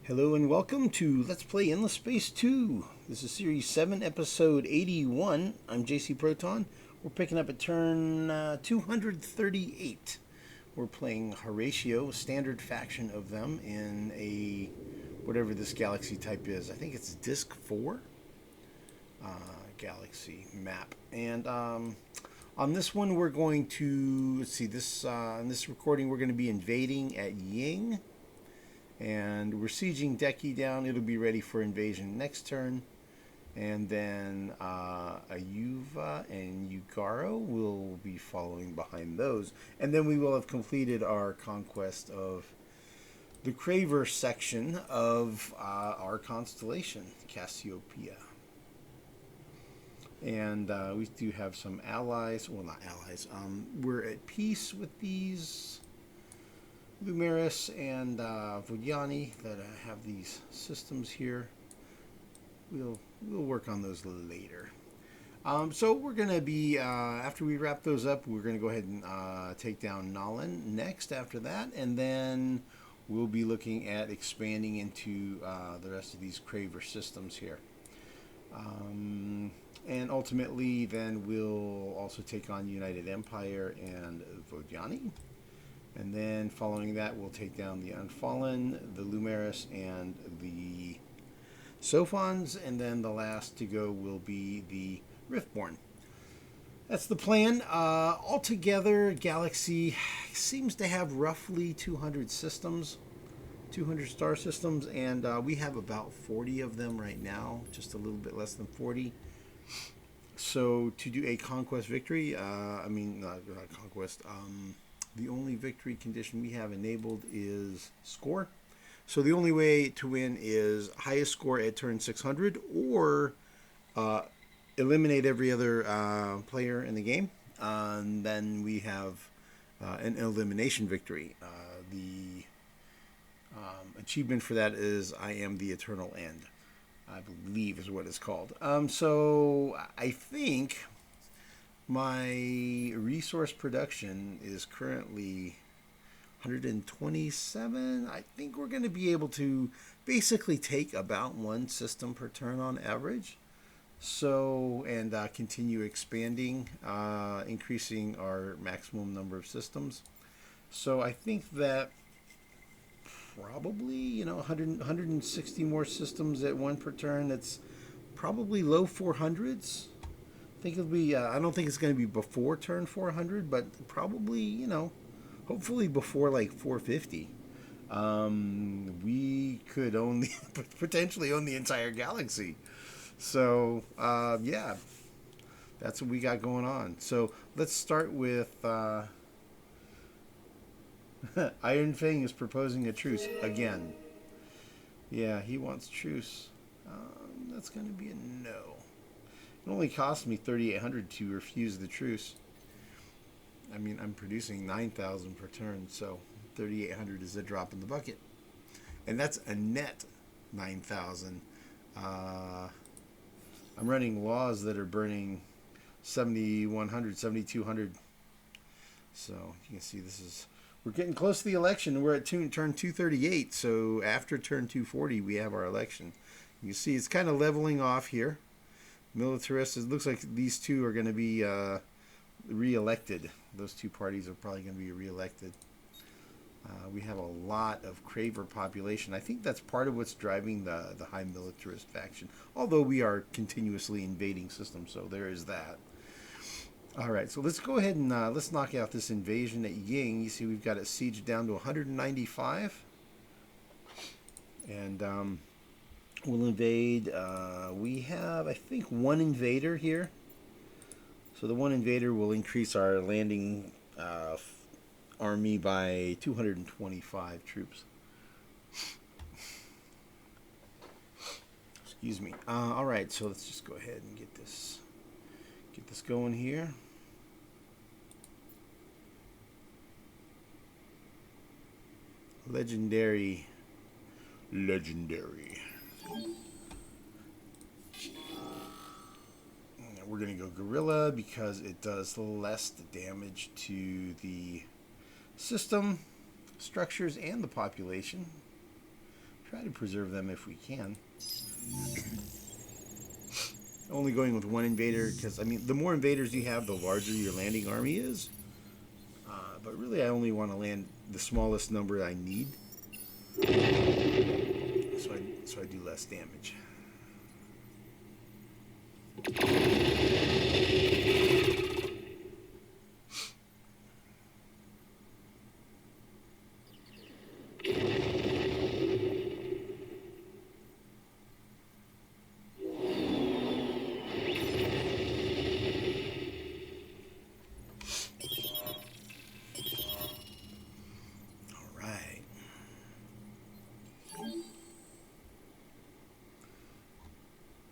Hello and welcome to Let's Play Endless Space 2. This is Series 7, Episode 81. I'm JC Proton. We're picking up at turn 238. We're playing Horatio, a standard faction of them, in a whatever this galaxy type is. I think it's Disc 4 galaxy map. And on this one we're going to, let's see, in this recording we're going to be invading at Ying. And we're sieging Deki down. It'll be ready for invasion next turn. And then Ayuva and Ugaro will be following behind those. And then we will have completed our conquest of the Craver section of our constellation, Cassiopeia. And we do have some allies. Well, not allies. We're at peace with these Lumeris and Vodyani that have these systems here. We'll work on those later. So we're going to be, after we wrap those up, we're going to go ahead and take down Nalin next after that. And then we'll be looking at expanding into the rest of these Craver systems here. And ultimately, then we'll also take on United Empire and Vodyani. And then following that, we'll take down the Unfallen, the Lumeris, and the Sophons. And then the last to go will be the Riftborn. That's the plan. Altogether, Galaxy seems to have roughly 200 systems, 200 star systems. And we have about 40 of them right now, just a little bit less than 40. So to do a conquest victory, not conquest, the only victory condition we have enabled is score. So the only way to win is highest score at turn 600 or eliminate every other player in the game. And then we have an elimination victory. The achievement for that is I am the eternal end, I believe is what it's called. So I think my resource production is currently 127. I think we're going to be able to basically take about one system per turn on average. So, and continue expanding, increasing our maximum number of systems. So I think that probably, 160 more systems at one per turn. That's probably low 400s. I think it'll be, I don't think it's going to be before turn 400, but probably, hopefully before like 450. We could potentially own the entire galaxy. So, yeah, that's what we got going on. So let's start with, Iron Fang is proposing a truce again. Yeah, he wants truce. That's going to be a no. It only cost me 3,800 to refuse the truce. I mean, I'm producing 9,000 per turn, so 3,800 is a drop in the bucket. And that's a net 9,000. I'm running laws that are burning 7,100, 7,200. So you can see we're getting close to the election. We're at turn 238, so after turn 240, we have our election. You can see it's kind of leveling off here. Militarists, it looks like these two are going to be re-elected. Those two parties are probably going to be re-elected. We have a lot of Craver population. I think that's part of what's driving the high militarist faction. Although we are continuously invading systems, so there is that. All right, so let's go ahead and let's knock out this invasion at Ying. You see we've got it sieged down to 195. And we'll invade. We have, I think, one invader here. So the one invader will increase our landing army by 225 troops. Excuse me. All right, so let's just go ahead and get this going here. Legendary. We're going to go Gorilla because it does less damage to the system, structures, and the population. Try to preserve them if we can. Only going with one invader because, I mean, the more invaders you have, the larger your landing army is. But really, I only want to land the smallest number I need. So I do less damage.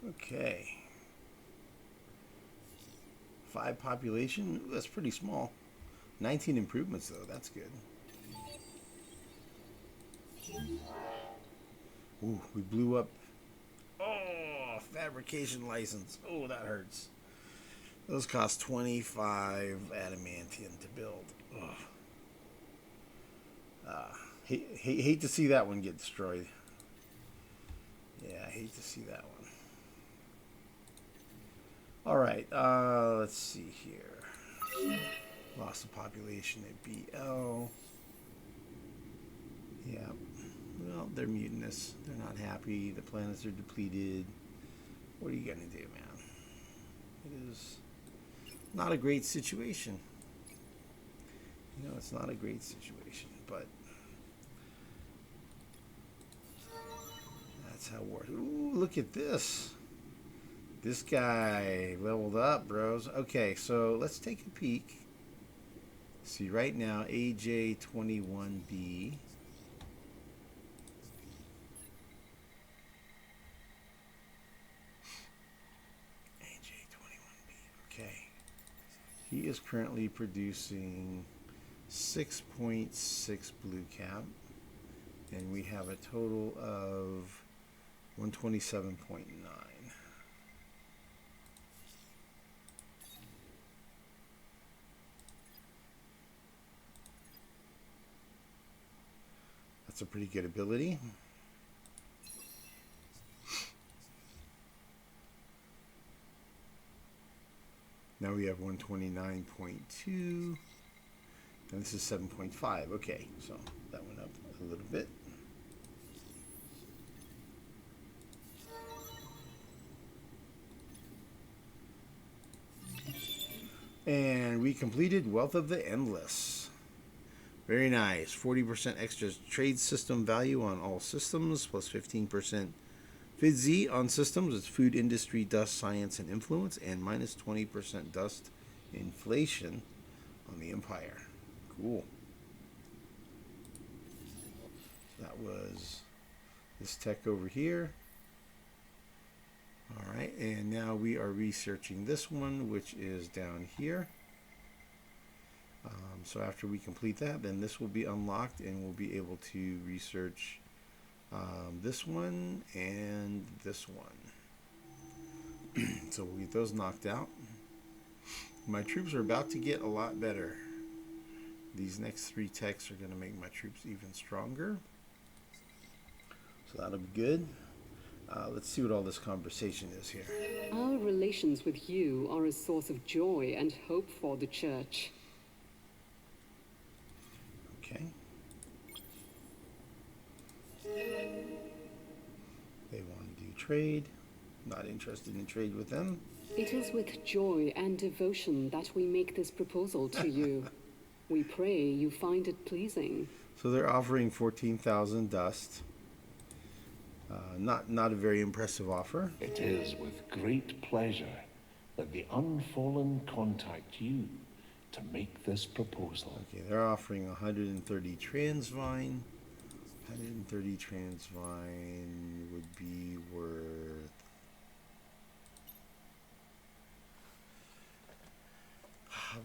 Okay. 5 population. Ooh, that's pretty small. 19 improvements, though. That's good. Ooh, we blew up. Oh, fabrication license. Oh, that hurts. Those cost 25 adamantium to build. Hate to see that one get destroyed. Yeah, I hate to see that one. All right, let's see here. Loss of population at BL. Yeah, well, they're mutinous. They're not happy. The planets are depleted. What are you going to do, man? It is not a great situation. You know, it's not a great situation, but that's how war. Ooh, look at this. This guy leveled up, bros. Okay, so let's take a peek. See, right now, AJ21B. AJ21B, okay. He is currently producing 6.6 blue cap, and we have a total of 127.9. That's a pretty good ability. Now we have 129.2, and this is 7.5. Okay, so that went up a little bit. And we completed Wealth of the Endless. Very nice. 40% extra trade system value on all systems, plus 15% FIDZ on systems. It's food industry, dust, science, and influence, and minus 20% dust inflation on the Empire. Cool. So that was this tech over here. All right, and now we are researching this one, which is down here. So after we complete that, then this will be unlocked, and we'll be able to research this one and this one. So we'll get those knocked out. My troops are about to get a lot better. These next 3 techs are going to make my troops even stronger. So that'll be good. Let's see what all this conversation is here. Our relations with you are a source of joy and hope for the church. Okay. They want to do trade. Not interested in trade with them. It is with joy and devotion that we make this proposal to you. We pray you find it pleasing. So they're offering 14,000 dust. Not a very impressive offer. It is with great pleasure that the Unfallen contact you to make this proposal. Okay, they're offering 130 transvine. 130 transvine would be worth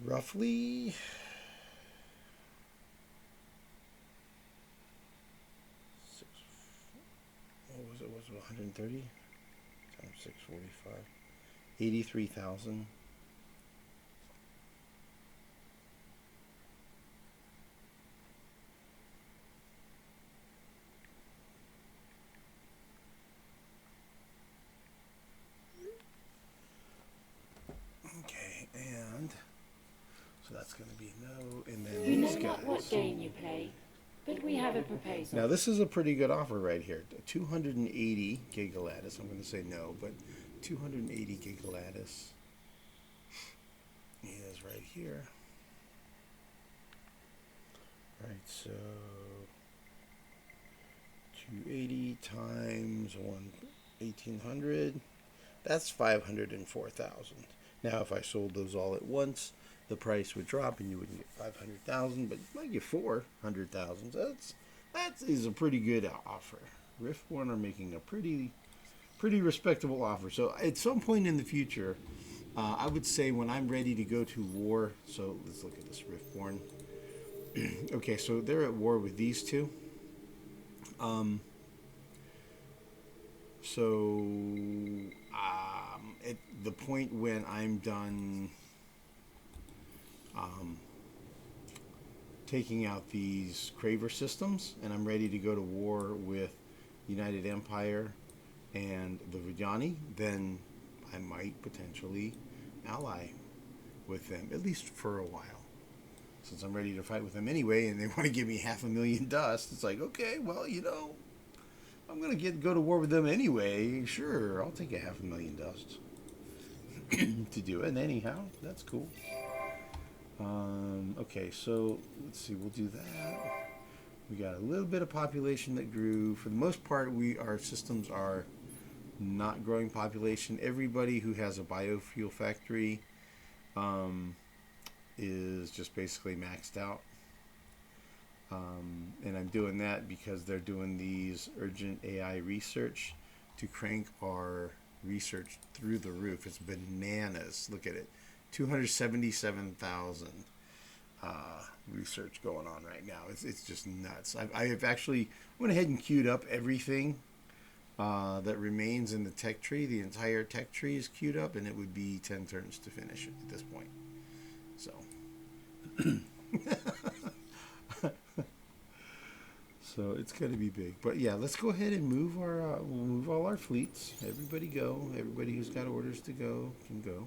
roughly what was it 130 times 645, 83,000. So that's going to be no. And then We know these not what guys. game you play, but we have a proposal. Now this is a pretty good offer right here. 280 gigalattice. I'm going to say no, but 280 gigalattice is right here. Right, so 280 times 1800. That's 504,000. Now, if I sold those all at once, the price would drop, and you wouldn't get 500,000, but you might get 400,000. That is a pretty good offer. Riftborn are making a pretty respectable offer. So, at some point in the future, I would say when I'm ready to go to war. So let's look at this Riftborn. Okay, so they're at war with these two. At the point when I'm done taking out these Craver systems and I'm ready to go to war with United Empire and the Vajani, then I might potentially ally with them, at least for a while. Since I'm ready to fight with them anyway, and they want to give me 500,000 dust, it's like, okay, well, I'm going to go to war with them anyway. Sure, I'll take a 500,000 dust to do it. And anyhow, that's cool. Okay, so let's see, we'll do that. We got a little bit of population that grew. For the most part, our systems are not growing population. Everybody who has a biofuel factory is just basically maxed out. And I'm doing that because they're doing these urgent AI research to crank our research through the roof. It's bananas. Look at it. 277,000 research going on right now. It's just nuts. I have actually went ahead and queued up everything that remains in the tech tree. The entire tech tree is queued up, and it would be 10 turns to finish it at this point. So... So it's going to be big, but yeah, let's go ahead and move we'll move all our fleets. Everybody go. Everybody who's got orders to go can go.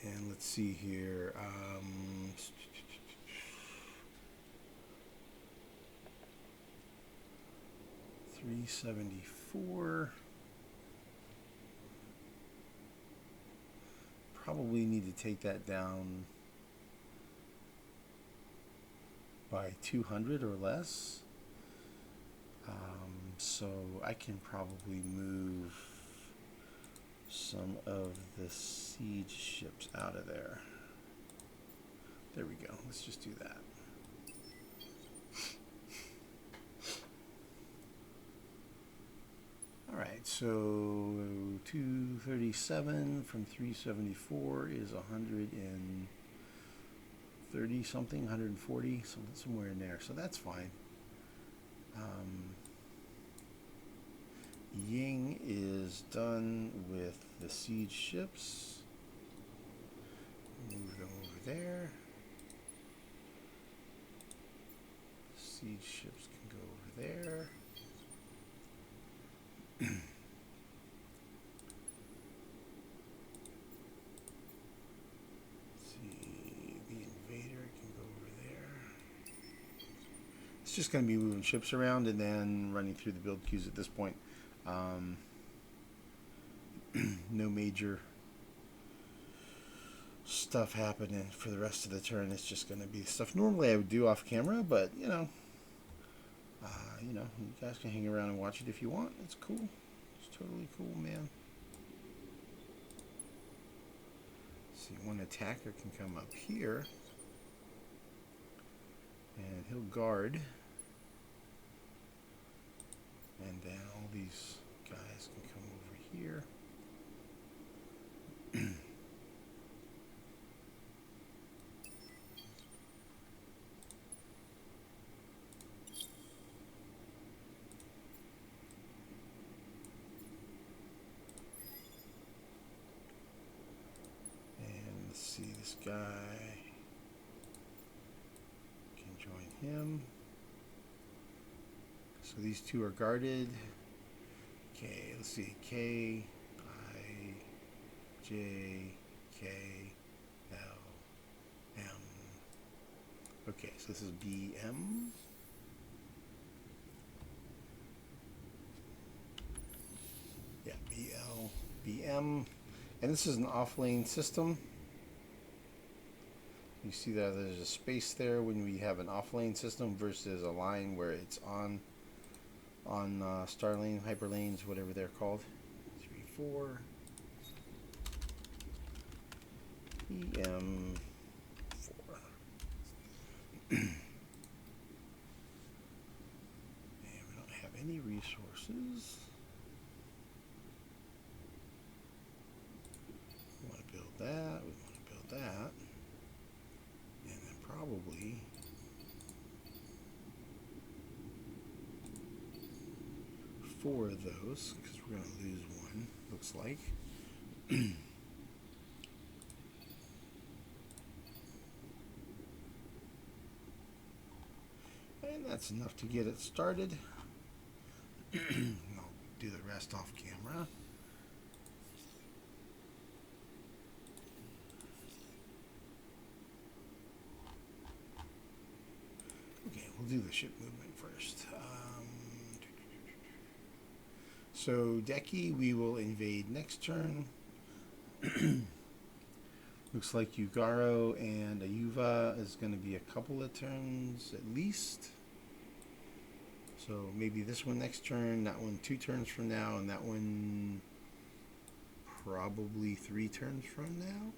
And let's see here. 374. Probably need to take that down by 200 or less. So I can probably move some of the siege ships out of there. There we go. Let's just do that. All right, so 237 from 374 is 130 something, 140, somewhere in there. So that's fine. Ying is done with the siege ships. Move them over there. Siege ships can go over there. It's just going to be moving ships around and then running through the build queues at this point. No major stuff happening for the rest of the turn. It's just going to be stuff normally I would do off camera, but you guys can hang around and watch it if you want. It's cool. It's totally cool, man. See, one attacker can come up here and he'll guard. And then all these guys can come over here. And let's see, this guy can join him. So these two are guarded. Okay, let's see. K, I, J, K, L, M. Okay, so this is BM. Yeah, BL, BM. And this is an off-lane system. You see that there's a space there when we have an off-lane system versus a line where it's on star lane, hyper lanes, whatever they're called. 3, 4. EM 4. And we don't have any resources. We want to build that. We want to build that. And then probably four of those, because we're going to lose one, looks like. And that's enough to get it started. I'll do the rest off camera. Okay, we'll do the ship movement first. So Deki, we will invade next turn. Looks like Ugaro and Ayuva is going to be a couple of turns at least. So maybe this one next turn, that one 2 turns from now, and that one probably 3 turns from now.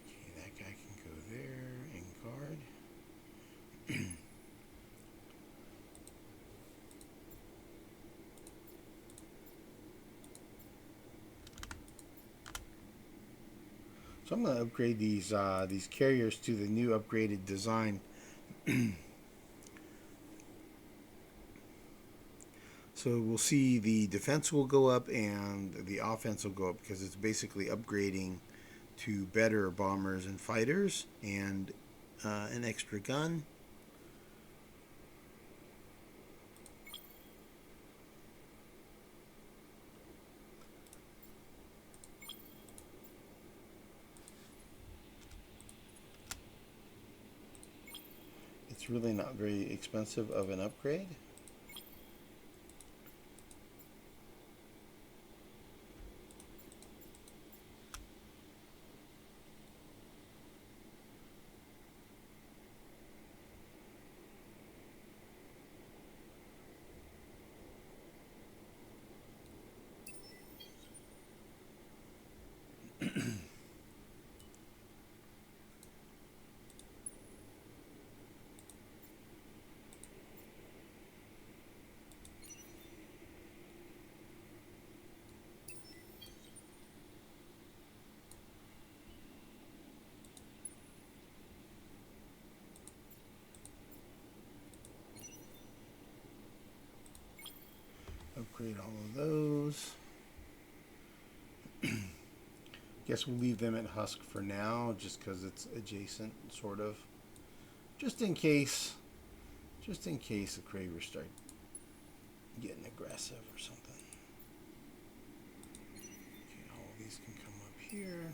Okay, that guy can go there and guard. So I'm going to upgrade these carriers to the new upgraded design. So we'll see the defense will go up and the offense will go up because it's basically upgrading to better bombers and fighters and an extra gun. It's really not very expensive of an upgrade. Upgrade all of those. Guess we'll leave them at Husk for now, just because it's adjacent, sort of. Just in case the Cravers start getting aggressive or something. Okay, all of these can come up here.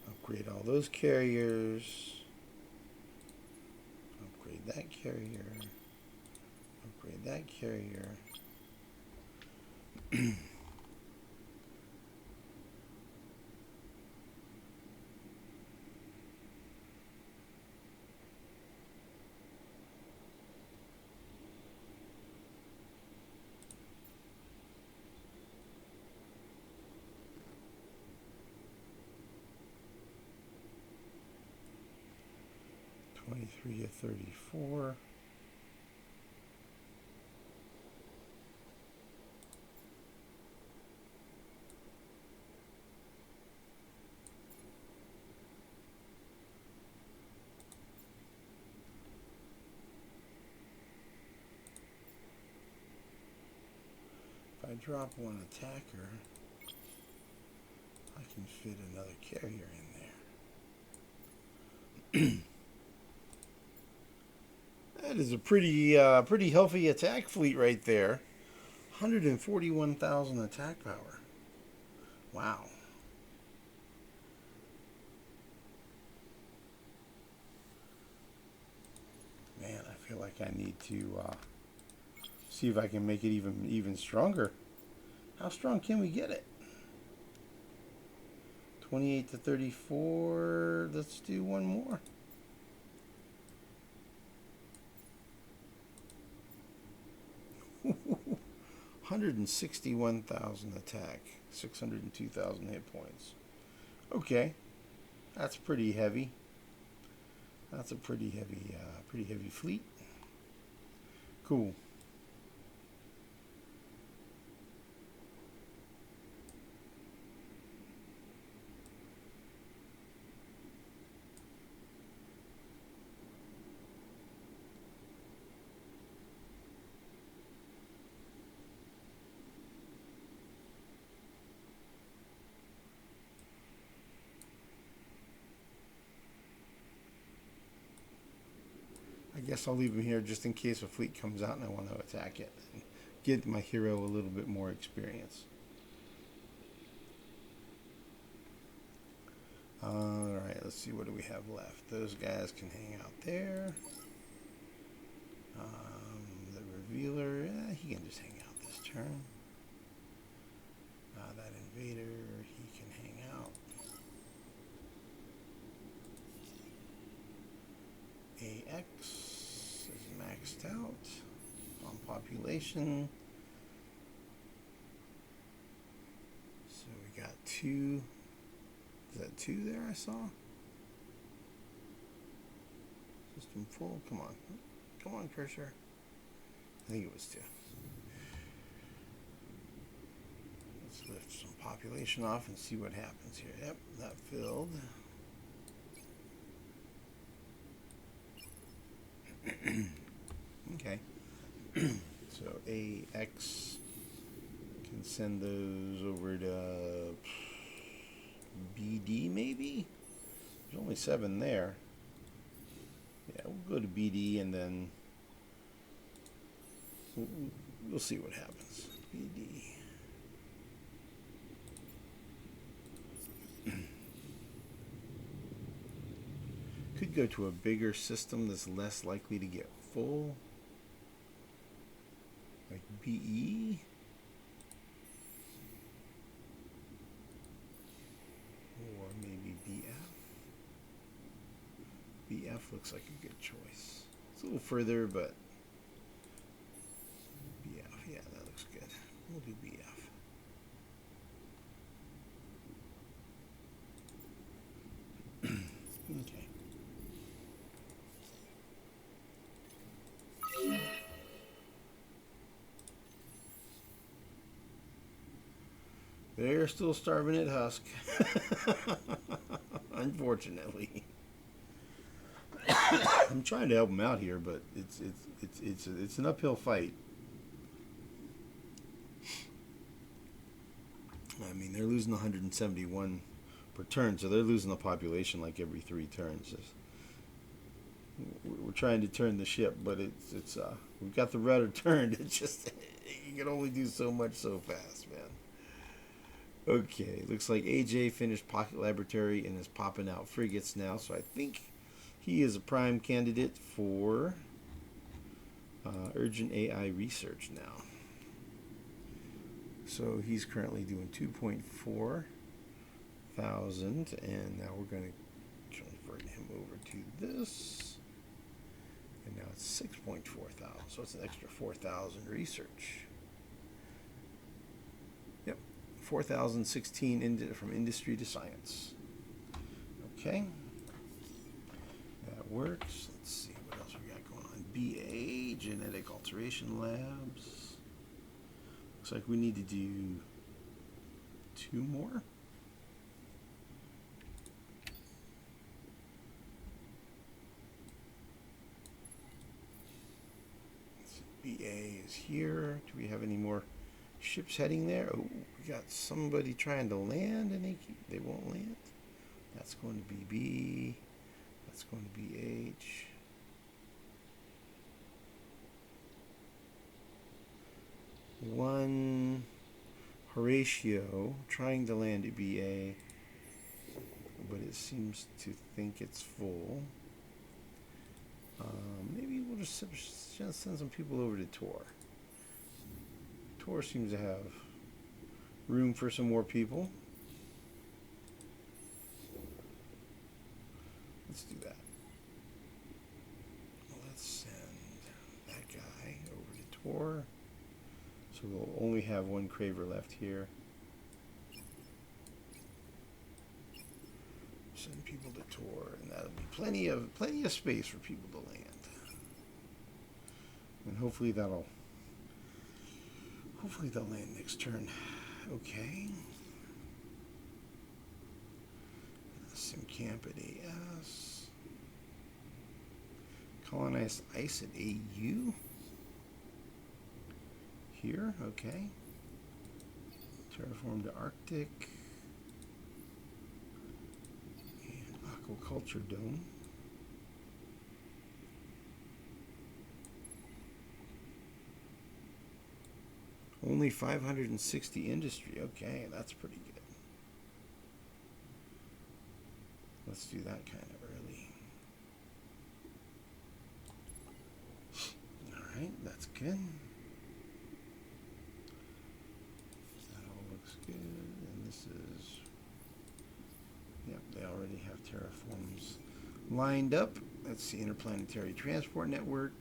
Upgrade all those carriers. Upgrade that carrier. Upgrade that carrier. 3 of 34. If I drop one attacker, I can fit another carrier in there. That is a pretty healthy attack fleet right there. 141,000 attack power. Wow. Man, I feel like I need to see if I can make it even stronger. How strong can we get it? 28 to 34. Let's do one more. $161,000 attack, 602,000 hit points. Okay, that's pretty heavy. That's a pretty heavy fleet. Cool. I guess I'll leave him here just in case a fleet comes out and I want to attack it and get my hero a little bit more experience. Alright, let's see, what do we have left? Those guys can hang out there. The revealer, he can just hang out this turn. That invader, he can hang out. AX is maxed out on population. So we got two. Is that two there I saw? System full. Come on. Come on, cursor. I think it was two. Let's lift some population off and see what happens here. Yep, that filled. Okay. So AX can send those over to BD maybe? There's only 7 there. Yeah, we'll go to BD and then we'll see what happens. BD. Could go to a bigger system that's less likely to get full. Like BE. Or maybe BF. BF looks like a good choice. It's a little further, but BF, yeah, that looks good. We'll do BF. Okay. They're still starving at Husk. Unfortunately. I'm trying to help them out here, but it's an uphill fight. I mean, they're losing 171 per turn, so they're losing the population like every 3 turns. We're trying to turn the ship, but it's we've got the rudder turned. It's just you can only do so much so fast, man. Okay, looks like AJ finished Pocket Laboratory and is popping out frigates now, so I think he is a prime candidate for urgent AI research now. So he's currently doing 2.4 thousand, and now we're going to convert him over to this, and now it's 6.4 thousand, so it's an extra 4,000 research. Yep, 4,016 from industry to science. Okay, that works. Let's see what else we got going on. BA, Genetic Alteration Labs. Looks like we need to do 2 more. BA is here. Do we have any more ships heading there? Oh, we got somebody trying to land and they won't land. That's going to be B. That's going to be H. One Horatio trying to land at BA, but it seems to think it's full. Maybe we'll just send some people over to Tor. Tor seems to have room for some more people. Let's do that. Let's send that guy over to Tor. So we'll only have 1 Craver left here. Send people to Tor, and that'll be plenty of space for people to land. And hopefully they'll land next turn. Okay. Sim camp at AS. Colonize ice at AU. Here, okay. Terraform to Arctic. And aquaculture dome. Only 560 industry. Okay, that's pretty good. Let's do that kind of early. All right, that's good. That all looks good. And this is, yep, they already have terraforms lined up. That's the Interplanetary Transport Network.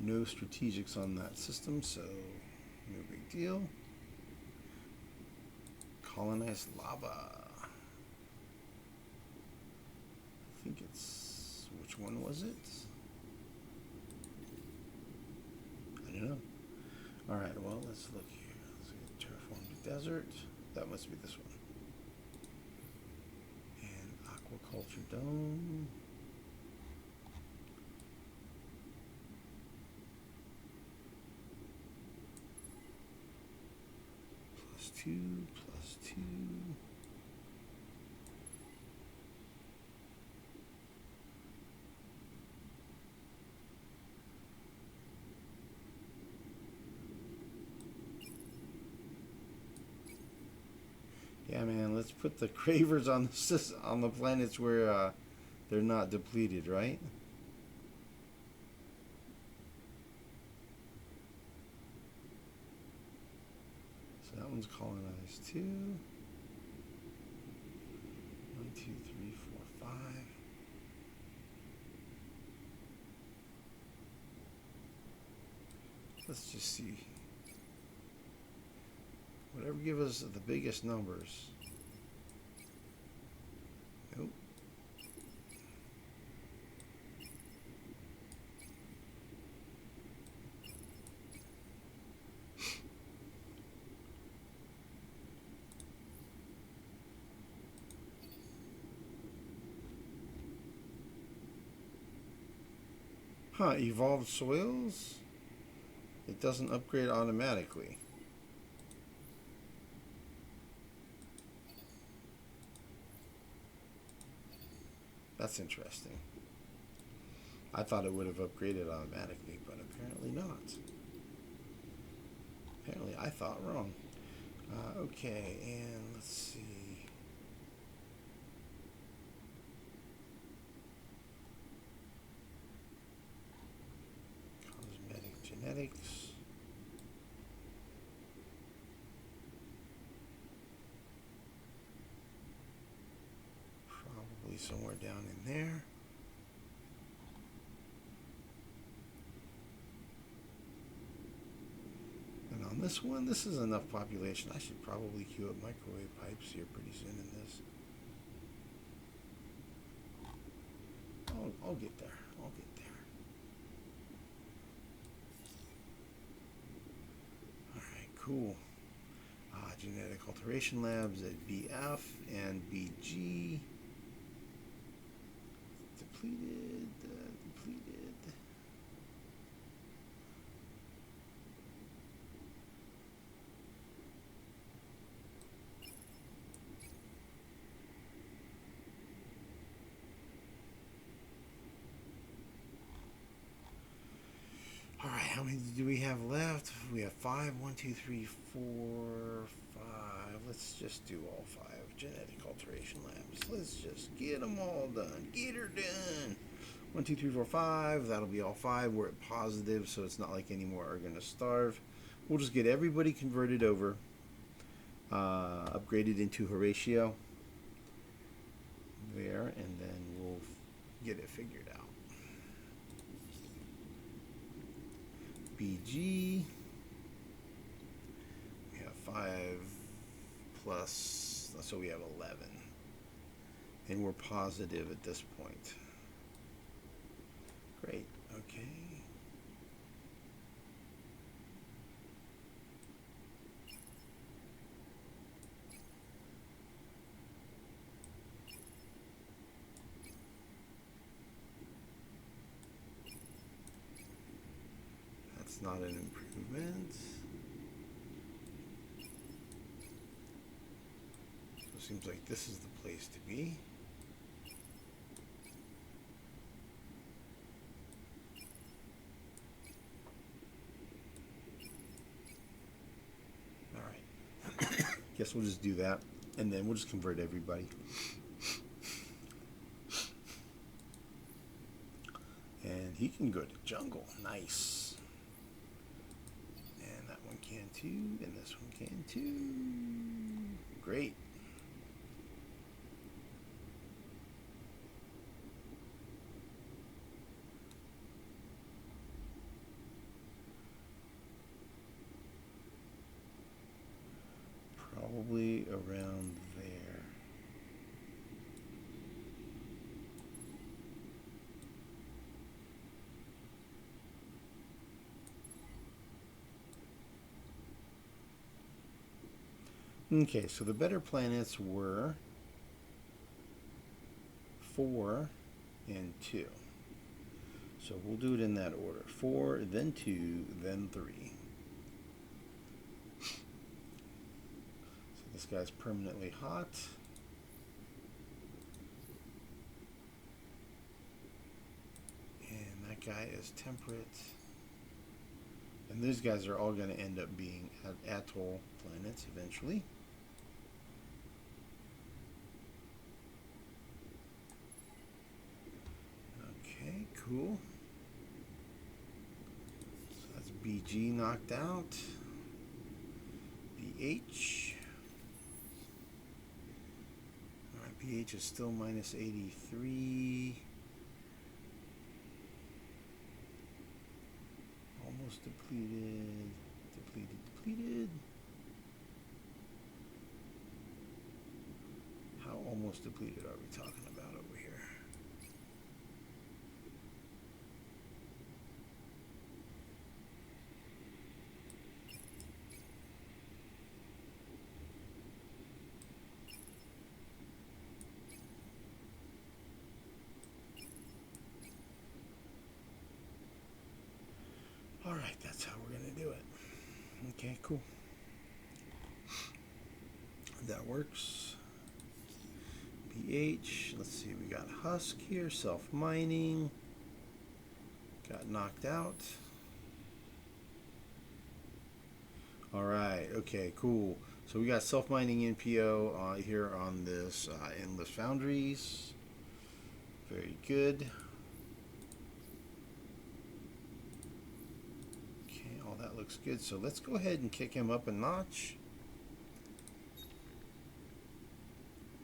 No strategics on that system, so no big deal. Colonize lava. I think it's, which one was it? I don't know. All right, well, let's look here. Let's get terraform the desert. That must be this one. And aquaculture dome. +2, +2. Yeah, man, let's put the Cravers on the planets where they're not depleted, right? So that one's colonized too. 1, 2, 3, 4, 5. Let's just see. Whatever give us the biggest numbers. Nope. Huh, evolved soils? It doesn't upgrade automatically. That's interesting. I thought it would have upgraded automatically, but apparently not. Apparently I thought wrong. Okay, and let's see. Cosmetic genetics. Probably somewhere down in there. And on this one, this is enough population. I should probably queue up microwave pipes here pretty soon in this. I'll get there. I'll get there. All right, cool. Genetic alteration labs at BF and BG. Depleted. Depleted. All right, how many do we have left? We have 5. 1, 2, 3, 4, 5. Let's just do all 5 genetic alteration labs. Let's just get them all done. Get her done. 1, 2, 3, 4, 5. That'll be all 5. We're at positive, so it's not like any more are going to starve. We'll just get everybody converted over, upgraded into Horatio there, and then we'll get it figured out. BG, we have 5 plus, so we have 11, and we're positive at this point. Great. Okay. That's not an improvement. So it seems like this is the place to be. All right. Guess we'll just do that, and then we'll just convert everybody. And he can go to jungle. Nice. And that one can too, and this one can too. Great. Probably around there. Okay, so the better planets were 4 and 2. So we'll do it in that order. 4, then 2, then 3. So this guy's permanently hot. And that guy is temperate. And these guys are all going to end up being atoll planets eventually. Okay, cool. So that's BG knocked out. BH. Alright, BH is still minus 83. Almost depleted. Depleted. How almost depleted are we talking about over here? Alright, that's how we're going to do it. Okay, cool. That works. BH, let's see, we got Husk here, self-mining. Got knocked out. Alright, okay, cool. So we got self-mining NPO here on this Endless Foundries. Very good. That looks good. So let's go ahead and kick him up a notch.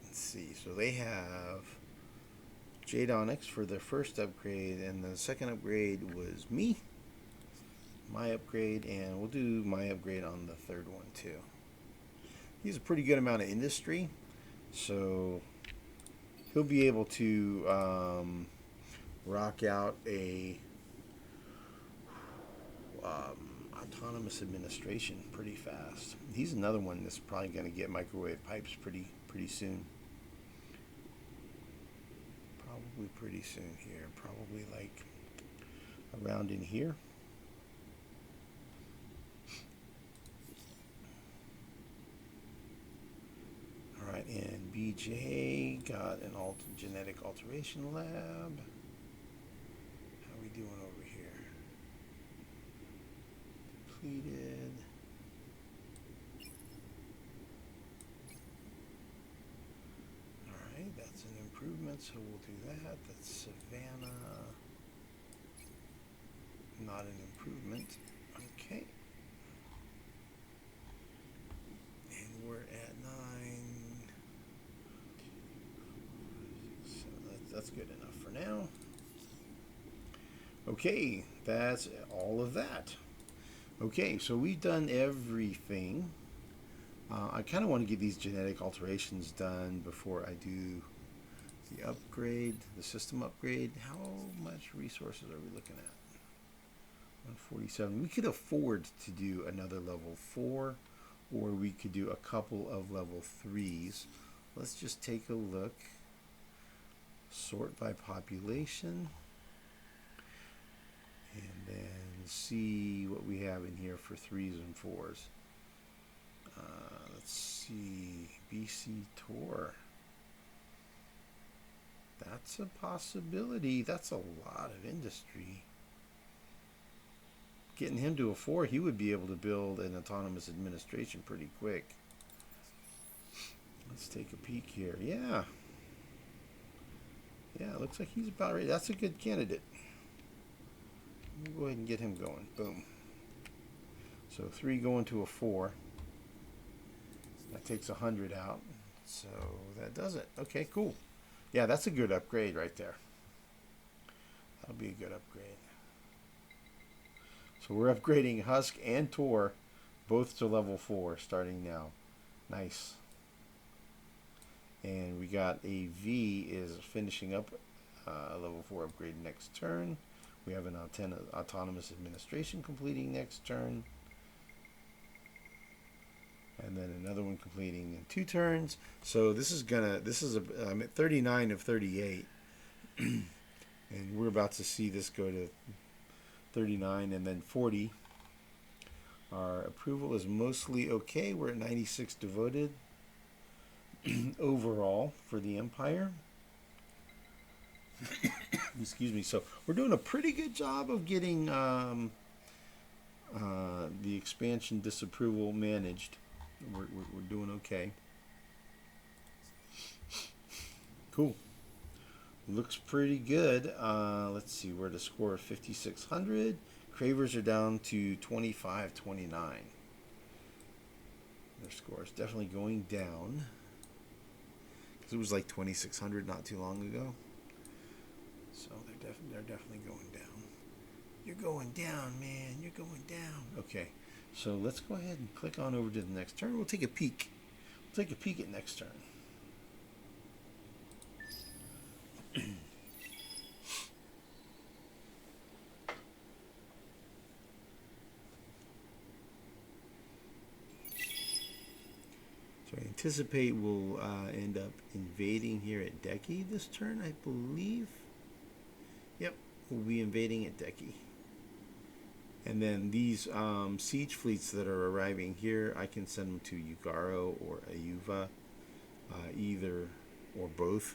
Let's see. So they have Jade Onyx for their first upgrade, and the second upgrade was me. My upgrade, and we'll do my upgrade on the third one too. He has a pretty good amount of industry, so he'll be able to rock out a autonomous administration pretty fast. He's another one that's probably going to get microwave pipes pretty soon. Probably pretty soon here. Probably like around in here. All right, and BJ got an genetic alteration lab. How are we doing over here? Completed. All right, that's an improvement, so we'll do that. That's Savannah. Not an improvement. Okay. And we're at 9. So that's good enough for now. Okay, that's all of that. Okay, so we've done everything. I kind of want to get these genetic alterations done before I do the upgrade, the system upgrade. How much resources are we looking at? 147. We could afford to do another level 4, or we could do a couple of level 3s. Let's just take a look. Sort by population. And then see what we have in here for 3s and 4s. Let's see. BC Tor. That's a possibility. That's a lot of industry. Getting him to a 4, he would be able to build an autonomous administration pretty quick. Let's take a peek here. Yeah. Yeah, it looks like he's about ready. That's a good candidate. We'll go ahead and get him going. Boom. So 3 going to a 4. That takes 100 out. So that does it. Okay, cool. Yeah, that's a good upgrade right there. That'll be a good upgrade. So we're upgrading Husk and Tor both to level 4 starting now. Nice. And we got a V is finishing up a level 4 upgrade next turn. We have an autonomous administration completing next turn. And then another one completing in 2 turns. So I'm at 39 of 38. And we're about to see this go to 39 and then 40. Our approval is mostly okay. We're at 96 devoted overall for the Empire. Excuse me. So we're doing a pretty good job of getting the expansion disapproval managed. We're doing okay. Cool. Looks pretty good. Let's see, we're at a score of 5,600. Cravers are down to 2529. Their score is definitely going down. Because it was like 2,600 not too long ago. So they're definitely going down. You're going down, man. You're going down. Okay. So let's go ahead and click on over to the next turn. We'll take a peek. We'll take a peek at next turn. So I anticipate we'll end up invading here at Decky this turn, I believe. Yep, we'll be invading at Decky. And then these siege fleets that are arriving here, I can send them to Ugaro or Ayuva, either or both.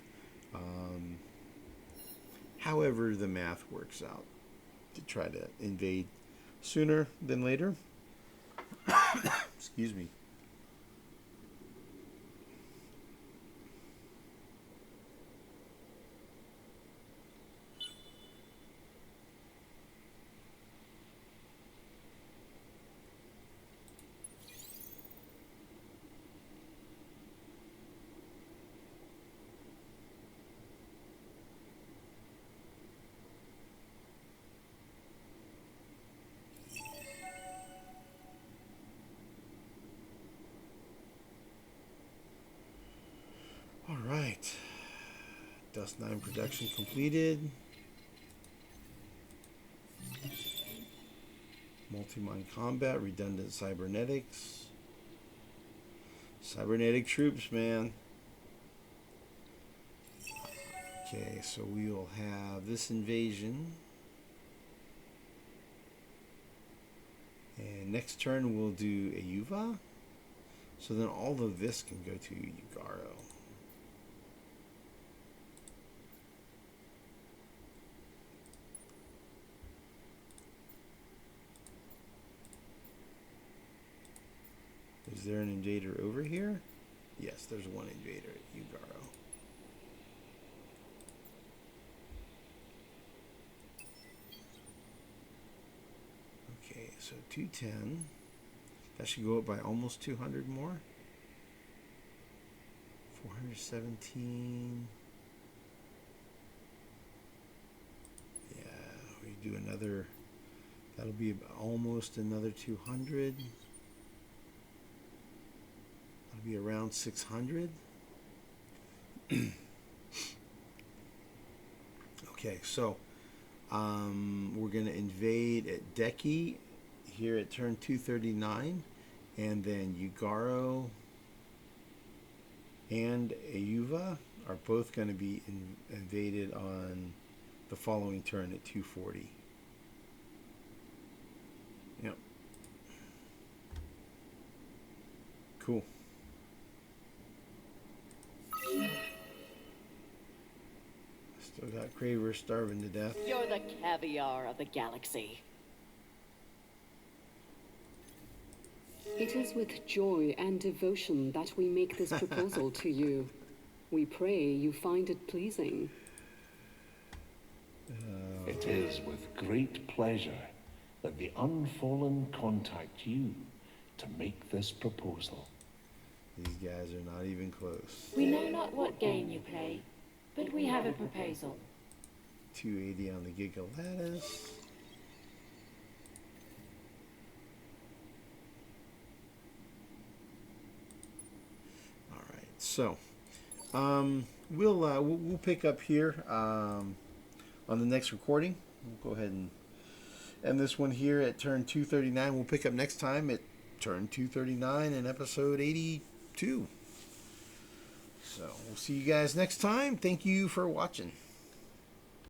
However the math works out to try to invade sooner than later. Excuse me. All right, Dust 9 production completed. Multi-mind combat, redundant cybernetics. Cybernetic troops, man. Okay, so we will have this invasion. And next turn we'll do a Yuva. So then all of this can go to Yugaro. Is there an invader over here? Yes, there's one invader at Yugaro. Okay, so 210. That should go up by almost 200 more. 417. Yeah, we do another. That'll be almost another 200. That'll be around 600. Okay, so we're going to invade at Deki here at turn 239, and then Yugaro and Ayuva are both going to be invaded on the following turn at 240. Yep. Cool. Still got Cravers starving to death. You're the caviar of the galaxy. It is with joy and devotion that we make this proposal to you. We pray you find it pleasing. It is with great pleasure that the Unfallen contact you to make this proposal. These guys are not even close. We know not what game you play, but we have a proposal. 280 on the Giga Lattice. All right, so we'll pick up here on the next recording. We'll go ahead and end this one here at turn 239. We'll pick up next time at turn 239 in episode 82. So we'll see you guys next time. Thank you for watching.